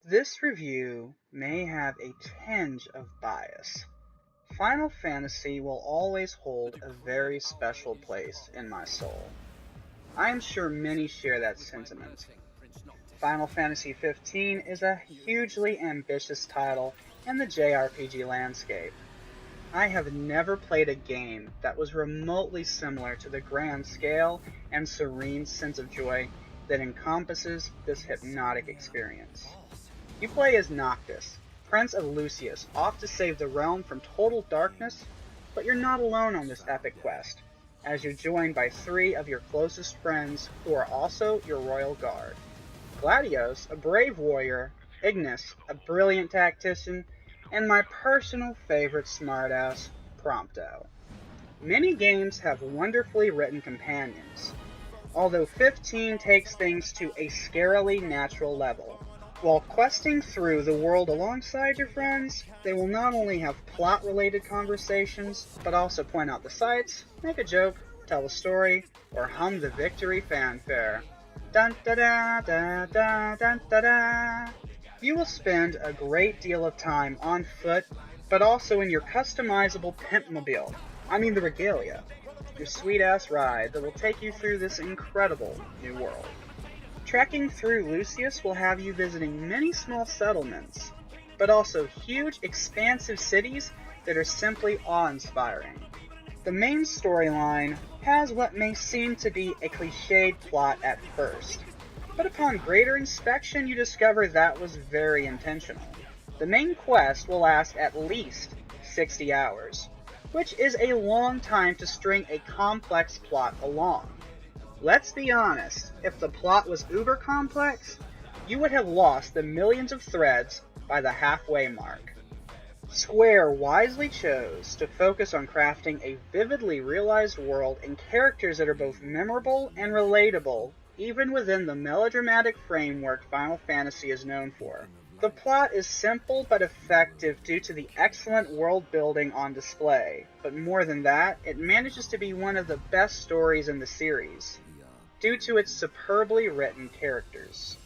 This review may have a tinge of bias. Final Fantasy will always hold a very special place in my soul. I am sure many share that sentiment. Final Fantasy XV is a hugely ambitious title in the JRPG landscape. I have never played a game that was remotely similar to the grand scale and serene sense of joy that encompasses this hypnotic experience. You play as Noctis, Prince of Lucis, off to save the realm from total darkness, but you're not alone on this epic quest, as you're joined by three of your closest friends who are also your royal guard. Gladios, a brave warrior, Ignis, a brilliant tactician, and my personal favorite smartass, Prompto. Many games have wonderfully written companions, although 15 takes things to a scarily natural level. While questing through the world alongside your friends, they will not only have plot-related conversations, but also point out the sights, make a joke, tell a story, or hum the victory fanfare. Dun da da da da dun da da. You will spend a great deal of time on foot, but also in your customizable pimpmobile. I mean the regalia. Your sweet-ass ride that will take you through this incredible new world. Trekking through Lucius will have you visiting many small settlements, but also huge, expansive cities that are simply awe-inspiring. The main storyline has what may seem to be a cliched plot at first, but upon greater inspection you discover that was very intentional. The main quest will last at least 60 hours, which is a long time to string a complex plot along. Let's be honest, if the plot was uber complex, you would have lost the millions of threads by the halfway mark. Square wisely chose to focus on crafting a vividly realized world and characters that are both memorable and relatable, even within the melodramatic framework Final Fantasy is known for. The plot is simple but effective due to the excellent world building on display, but more than that, it manages to be one of the best stories in the series, due to its superbly written characters.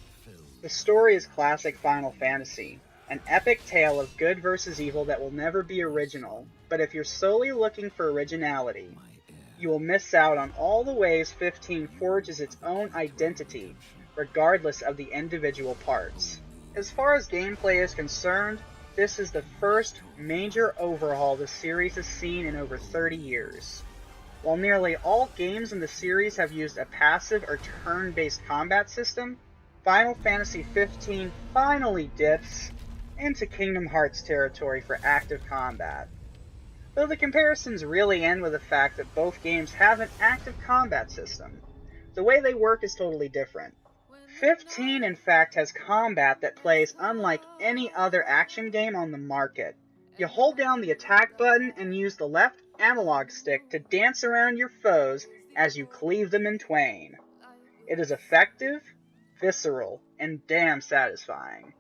The story is classic Final Fantasy, an epic tale of good versus evil that will never be original, but if you're solely looking for originality, you will miss out on all the ways 15 forges its own identity, regardless of the individual parts. As far as gameplay is concerned, this is the first major overhaul the series has seen in over 30 years. While nearly all games in the series have used a passive or turn-based combat system, Final Fantasy XV finally dips into Kingdom Hearts territory for active combat. Though the comparisons really end with the fact that both games have an active combat system, the way they work is totally different. 15 in fact has combat that plays unlike any other action game on the market. You hold down the attack button and use the left analog stick to dance around your foes as you cleave them in twain. It is effective, visceral, and damn satisfying.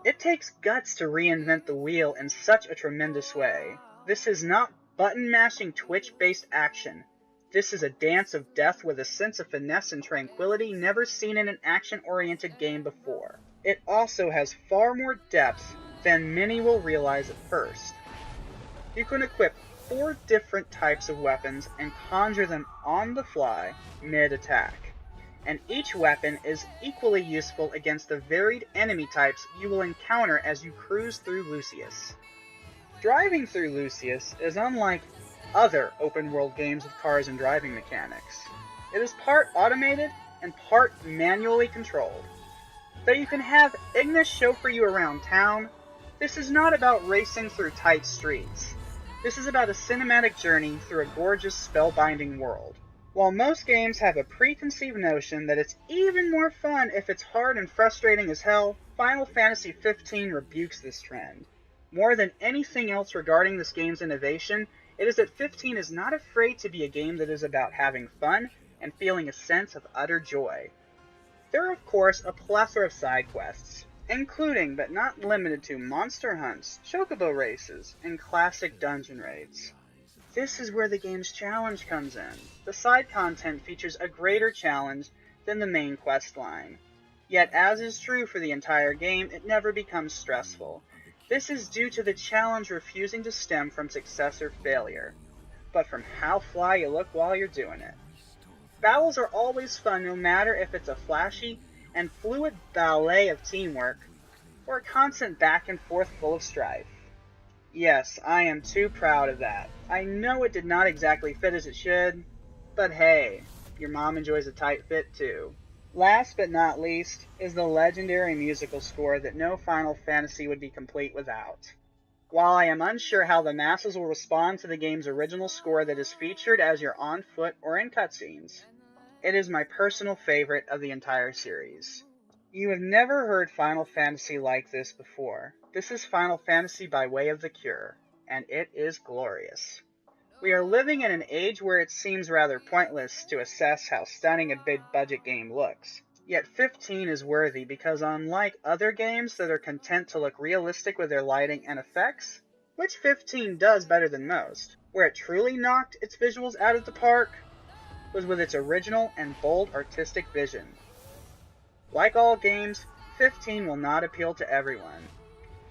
It takes guts to reinvent the wheel in such a tremendous way. This is not button-mashing Twitch-based action. This is a dance of death with a sense of finesse and tranquility never seen in an action-oriented game before. It also has far more depth than many will realize at first. You can equip 4 different types of weapons and conjure them on the fly mid-attack, and each weapon is equally useful against the varied enemy types you will encounter as you cruise through Lucius. Driving through Lucius is unlike other open-world games with cars and driving mechanics. It is part automated and part manually controlled. Though you can have Ignis chauffeur you around town, this is not about racing through tight streets. This is about a cinematic journey through a gorgeous, spellbinding world. While most games have a preconceived notion that it's even more fun if it's hard and frustrating as hell, Final Fantasy XV rebukes this trend. More than anything else regarding this game's innovation, it is that 15 is not afraid to be a game that is about having fun and feeling a sense of utter joy. There are of course a plethora of side quests, including but not limited to monster hunts, chocobo races, and classic dungeon raids. This is where the game's challenge comes in. The side content features a greater challenge than the main quest line. Yet, as is true for the entire game, it never becomes stressful. This is due to the challenge refusing to stem from success or failure, but from how fly you look while you're doing it. Battles are always fun no matter if it's a flashy and fluid ballet of teamwork, or a constant back and forth full of strife. Yes, I am too proud of that. I know it did not exactly fit as it should, but hey, your mom enjoys a tight fit too. Last but not least is the legendary musical score that no Final Fantasy would be complete without. While I am unsure how the masses will respond to the game's original score that is featured as you're on foot or in cutscenes, it is my personal favorite of the entire series. You have never heard Final Fantasy like this before. This is Final Fantasy by way of The Cure, and it is glorious. We are living in an age where it seems rather pointless to assess how stunning a big-budget game looks. Yet 15 is worthy because unlike other games that are content to look realistic with their lighting and effects, which 15 does better than most, where it truly knocked its visuals out of the park was with its original and bold artistic vision. Like all games, 15 will not appeal to everyone.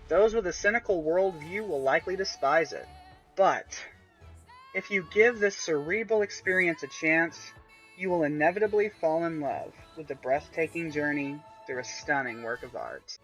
Those with a cynical worldview will likely despise it. But if you give this cerebral experience a chance, you will inevitably fall in love with the breathtaking journey through a stunning work of art.